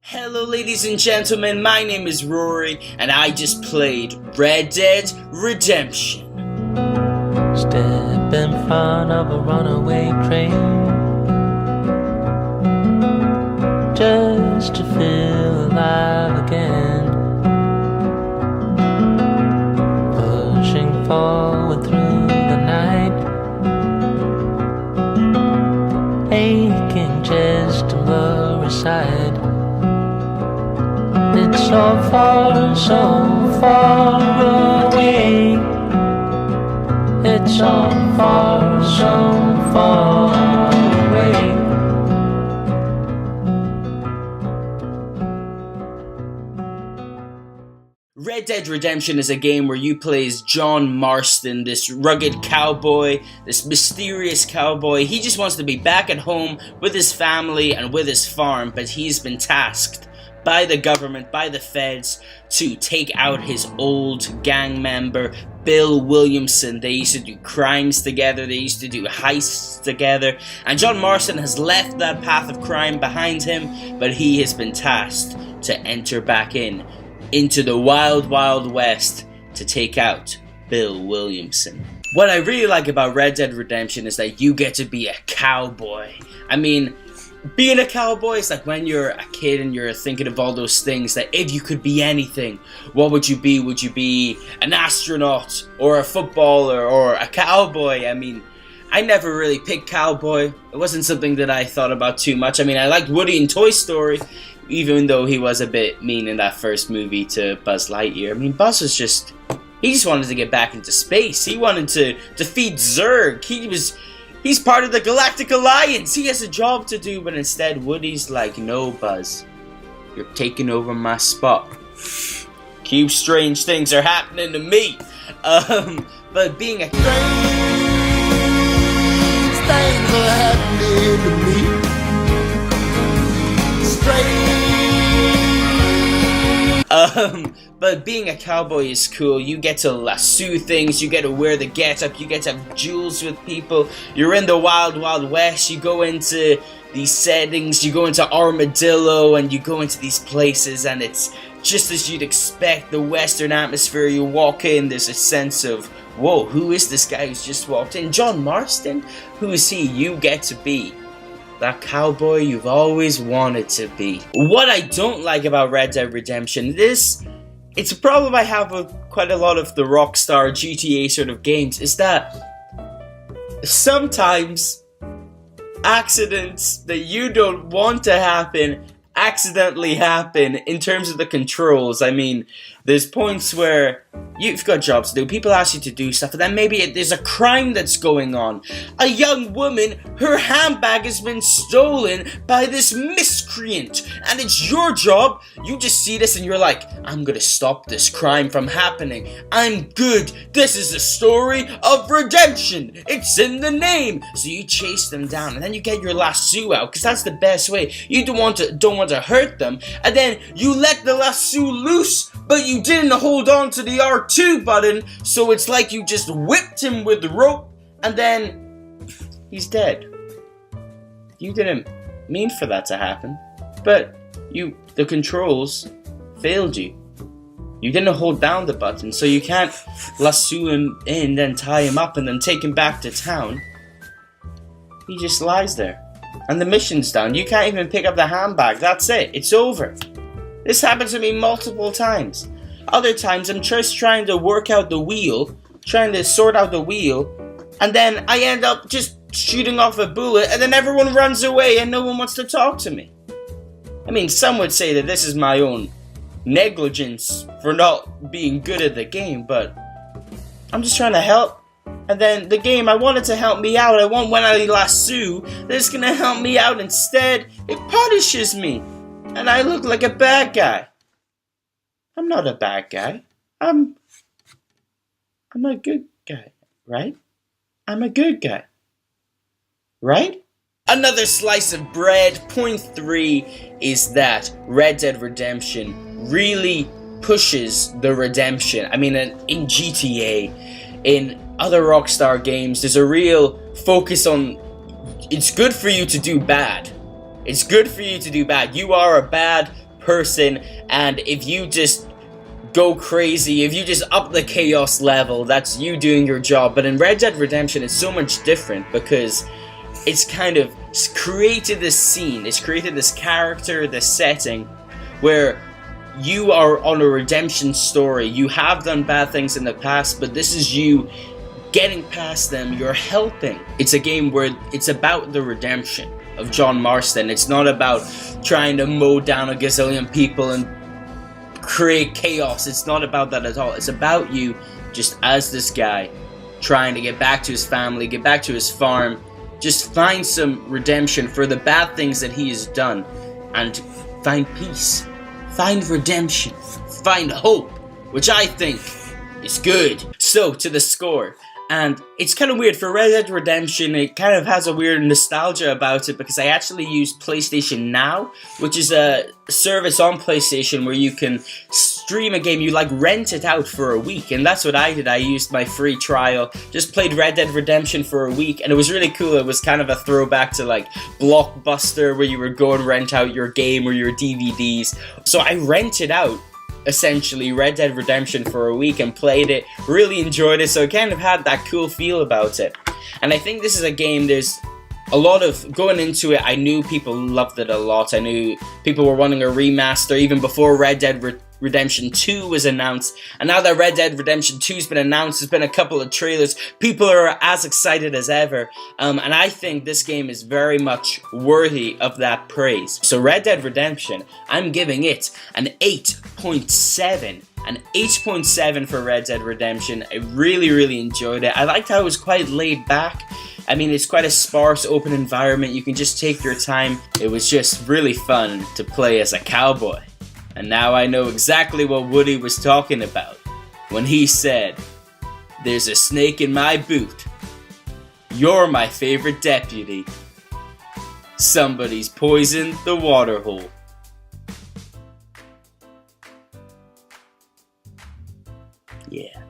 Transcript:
Hello ladies and gentlemen, my name is Rory, and I just played Red Dead Redemption. Step in front of a runaway train, just to feel alive again. Pushing forward through the night, aching chest and blurry sight. It's so far away. It's so far away. Red Dead Redemption is a game where you play as John Marston, this rugged cowboy, this mysterious cowboy. He just wants to be back at home with his family and with his farm, but he's been tasked by the government, by the feds, to take out his old gang member, Bill Williamson. They used to do crimes together, they used to do heists together, and John Marston has left that path of crime behind him, but he has been tasked to enter back into the wild, wild west to take out Bill Williamson. What I really like about Red Dead Redemption is that you get to be a cowboy. I mean, being a cowboy is like when you're a kid and you're thinking of all those things that if you could be anything, what would you be? Would you be an astronaut or a footballer or a cowboy? I mean, I never really picked cowboy. It wasn't something that I thought about too much. I mean, I liked Woody in Toy Story, even though he was a bit mean in that first movie to Buzz Lightyear. I mean, Buzz was just, he just wanted to get back into space. He wanted to defeat Zurg. He's part of the Galactic Alliance. He has a job to do, but instead Woody's like, no, Buzz, you're taking over my spot. Cute strange things are happening to me. But being a strange things are happening to me. But being a cowboy is cool. You get to lasso things, you get to wear the getup, you get to have duels with people. You're in the wild, wild west. You go into these settings, you go into Armadillo, and you go into these places, and it's just as you'd expect, the western atmosphere. You walk in, there's a sense of, whoa, who is this guy who's just walked in? John Marston? Who is he? You get to be that cowboy you've always wanted to be. What I don't like about Red Dead Redemption, it's a problem I have with quite a lot of the Rockstar GTA sort of games, is that sometimes accidents that you don't want to happen accidentally happen in terms of the controls. I mean, there's points where you've got jobs to do, people ask you to do stuff, and then maybe there's a crime that's going on. A young woman, her handbag has been stolen by this miscreant, and it's your job. You just see this and you're like, I'm gonna stop this crime from happening. I'm good. This is a story of redemption. It's in the name. So you chase them down, and then you get your lasso out, because that's the best way. You don't want to hurt them, and then you let the lasso loose, but you didn't hold on to the R2 button, so it's like you just whipped him with the rope, and then he's dead. You didn't mean for that to happen, but the controls failed you. You didn't hold down the button, so you can't lasso him in, then tie him up, and then take him back to town. He just lies there, and the mission's done. You can't even pick up the handbag. That's it. It's over. This happened to me multiple times. Other times I'm just trying to work out the wheel, trying to sort out the wheel, and then I end up just shooting off a bullet, and then everyone runs away and no one wants to talk to me. I mean, some would say that this is my own negligence for not being good at the game, but I'm just trying to help. And then the game, I want it to help me out. I want when I lasso, that it's gonna help me out. Instead, it punishes me, and I look like a bad guy. I'm not a bad guy. I'm a good guy, right? I'm a good guy, right? Another slice of bread. Point 3 is that Red Dead Redemption really pushes the redemption. I mean, in GTA, in other Rockstar games, there's a real focus on, it's good for you to do bad. It's good for you to do bad. You are a bad person, and if you just go crazy, if you just up the chaos level, that's you doing your job. But in Red Dead Redemption, it's so much different because it's kind of created this scene, it's created this character, this setting, where you are on a redemption story. You have done bad things in the past, but this is you getting past them, you're helping. It's a game where it's about the redemption of John Marston. It's not about trying to mow down a gazillion people and create chaos. It's not about that at all. It's about you just as this guy trying to get back to his family, get back to his farm, just find some redemption for the bad things that he has done, and find peace, find redemption, find hope, which I think is good. So, to the score. And it's kind of weird, for Red Dead Redemption, it kind of has a weird nostalgia about it because I actually use PlayStation Now, which is a service on PlayStation where you can stream a game, you like rent it out for a week, and that's what I did. I used my free trial, just played Red Dead Redemption for a week, and it was really cool. It was kind of a throwback to like Blockbuster, where you would go and rent out your game or your DVDs. So I rented out essentially Red Dead Redemption for a week and played it, really enjoyed it, so it kind of had that cool feel about it. And I think this is a game, there's a lot of, going into it, I knew people loved it a lot. I knew people were wanting a remaster even before Red Dead Redemption 2 was announced, and now that Red Dead Redemption 2 has been announced, there's been a couple of trailers, people are as excited as ever, and I think this game is very much worthy of that praise. So Red Dead Redemption, I'm giving it an 8.7. An 8.7 for Red Dead Redemption. I really enjoyed it. I liked how it was quite laid back. I mean, it's quite a sparse, open environment. You can just take your time. It was just really fun to play as a cowboy. And now I know exactly what Woody was talking about when he said, "There's a snake in my boot. You're my favorite deputy. Somebody's poisoned the water hole." Yeah.